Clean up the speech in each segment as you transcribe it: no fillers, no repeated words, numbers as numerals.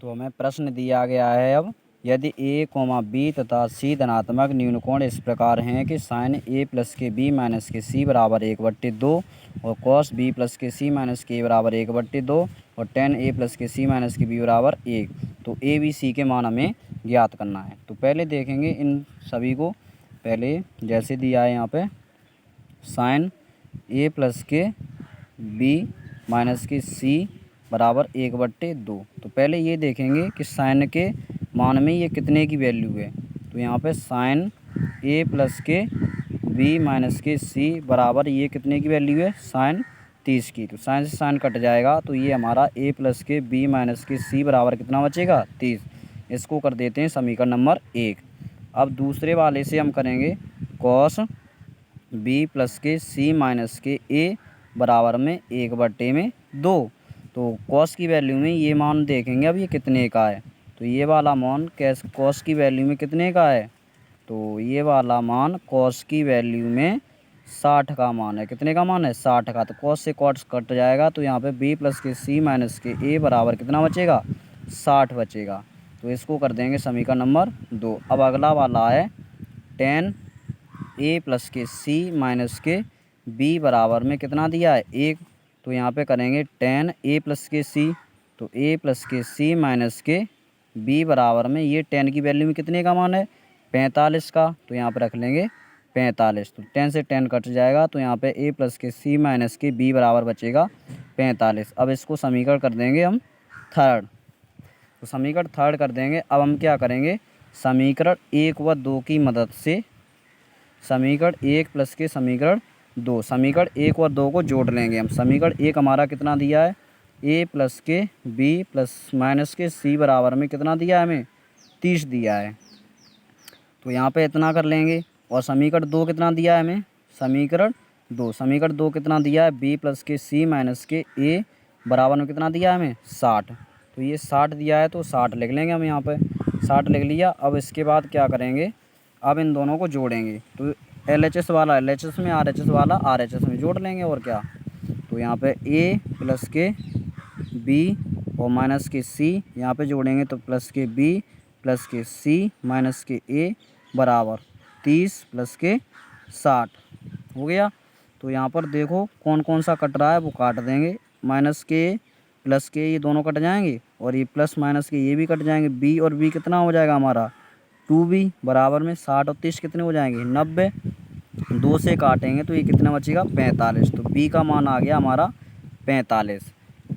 तो हमें प्रश्न दिया गया है अब, यदि a, b तथा c धनात्मक न्यूनकोण इस प्रकार हैं कि साइन a प्लस के b माइनस के c बराबर 1/2 और कॉस b प्लस के c माइनस के a बराबर 1/2 और टेन a प्लस के c माइनस के b बराबर 1, तो a b c के मान हमें ज्ञात करना है। तो पहले देखेंगे इन सभी को। पहले जैसे दिया है यहाँ पे साइन a प्लस के b माइनस के c बराबर 1/2। तो पहले ये देखेंगे कि साइन के मान में ये कितने की वैल्यू है। तो यहाँ पे साइन a प्लस के b माइनस के c बराबर ये कितने की वैल्यू है, साइन 30 की। तो साइन से साइन कट जाएगा, तो ये हमारा a प्लस के b माइनस के c बराबर कितना बचेगा, 30। इसको कर देते हैं समीकरण नंबर 1। अब दूसरे वाले से हम करेंगे कॉस b प्लस के c माइनस के a बराबर में 1/2। तो कॉस की वैल्यू में ये मान देखेंगे अब ये कितने का है। तो ये वाला मान कॉस की वैल्यू में कितने का है, तो ये वाला मान कॉस की वैल्यू में 60 का मान है। कितने का मान है, 60 का। तो कॉस से कॉस कट जाएगा, तो यहाँ पे b प्लस के c माइनस के a बराबर कितना बचेगा, 60 बचेगा। तो इसको कर देंगे समीकरण नंबर 2। अब अगला वाला है टेन a प्लस के c माइनस के b बराबर में कितना दिया है, 1। तो यहाँ पे करेंगे टेन a प्लस के c, तो a प्लस के c माइनस के b बराबर में ये टेन की वैल्यू में कितने का मान है, 45 का। तो यहाँ पे रख लेंगे 45। तो 10 से 10 कट जाएगा, तो यहाँ पे a प्लस के c माइनस के b बराबर बचेगा 45। अब इसको समीकरण कर देंगे हम थर्ड। तो समीकरण थर्ड कर देंगे। अब हम क्या करेंगे, समीकरण 1 व 2 की मदद से समीकरण 1 प्लस के समीकरण 2, समीकरण 1 और 2 को जोड़ लेंगे हम। समीकरण 1 हमारा कितना दिया है, a प्लस के b प्लस माइनस के c बराबर में कितना दिया है, हमें 30 दिया है। तो यहाँ पे इतना कर लेंगे। और समीकरण 2 कितना दिया है हमें, समीकरण 2 कितना दिया है, b प्लस के c माइनस के a बराबर में कितना दिया है हमें, 60। तो ये 60 दिया है, तो 60 लिख लेंगे हम यहाँ पे, 60 लिख लिया। अब इसके बाद क्या करेंगे, अब इन दोनों को जोड़ेंगे। तो LHS वाला LHS में, RHS वाला RHS में जोड़ लेंगे, और क्या। तो यहाँ पे a प्लस के b और माइनस के c यहाँ पे जोड़ेंगे, तो प्लस के b प्लस के c माइनस के a बराबर 30 प्लस के 60 हो गया। तो यहाँ पर देखो कौन कौन सा कट रहा है वो काट देंगे। माइनस के प्लस के ये दोनों कट जाएंगे, और ये प्लस माइनस के ये भी कट जाएंगे। b और b कितना हो जाएगा हमारा, 2b बराबर में 60 और 30 कितने हो जाएंगे, 90। 2 से काटेंगे तो ये कितना बचेगा, 45। तो b का मान आ गया हमारा 45।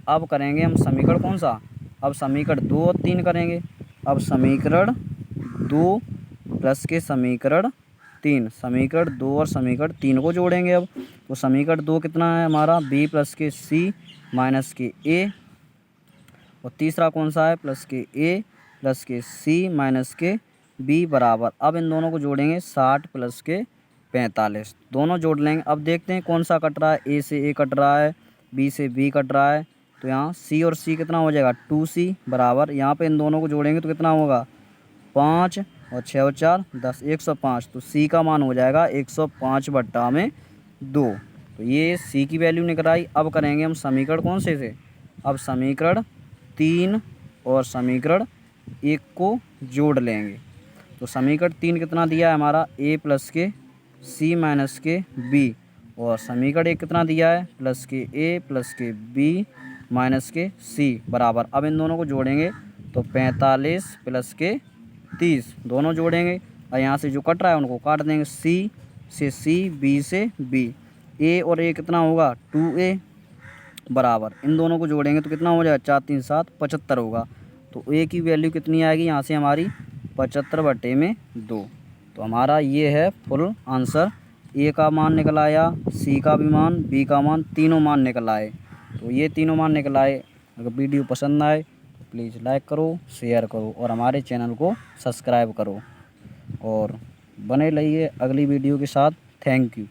अब करेंगे हम समीकरण कौन सा, अब समीकरण 2 और 3 करेंगे। अब समीकरण 2 प्लस के समीकरण 3, समीकरण 2 और समीकरण 3 को जोड़ेंगे अब। तो समीकरण 2 कितना है हमारा, b प्लस के c माइनस के a, और तीसरा कौन सा है, प्लस के a प्लस के c माइनस के b बराबर। अब इन दोनों को जोड़ेंगे, 60 प्लस के 45, दोनों जोड़ लेंगे। अब देखते हैं कौन सा कट रहा है, a से a कट रहा है, b से b कट रहा है। तो यहाँ c और c कितना हो जाएगा, 2c बराबर, यहाँ पे इन दोनों को जोड़ेंगे तो कितना होगा, 5 और 6 और 4 10, 105। तो c का मान हो जाएगा 105/2। तो ये c की वैल्यू निकल आई। अब करेंगे हम समीकरण कौन से, अब समीकरण 3 और समीकरण 1 को जोड़ लेंगे। तो समीकरण 3 कितना दिया है हमारा, a प्लस के c माइनस के b, और समीकरण 1 कितना दिया है, प्लस के a प्लस के b माइनस के c बराबर। अब इन दोनों को जोड़ेंगे, तो 45 प्लस के 30 दोनों जोड़ेंगे, और यहाँ से जो कट रहा है उनको काट देंगे। c से c, b से b, a और a कितना होगा, 2a बराबर। इन दोनों को जोड़ेंगे तो कितना हो जाएगा, 4 3 7 75 होगा। तो a की वैल्यू कितनी आएगी यहाँ से हमारी, 75/2। तो हमारा ये है फुल आंसर। a का मान निकल आया, c का भी मान, b का मान, तीनों मान निकल आए। तो ये तीनों मान निकल आए। अगर वीडियो पसंद आए तो प्लीज़ लाइक करो, शेयर करो, और हमारे चैनल को सब्सक्राइब करो, और बने रहिए अगली वीडियो के साथ। Thank you.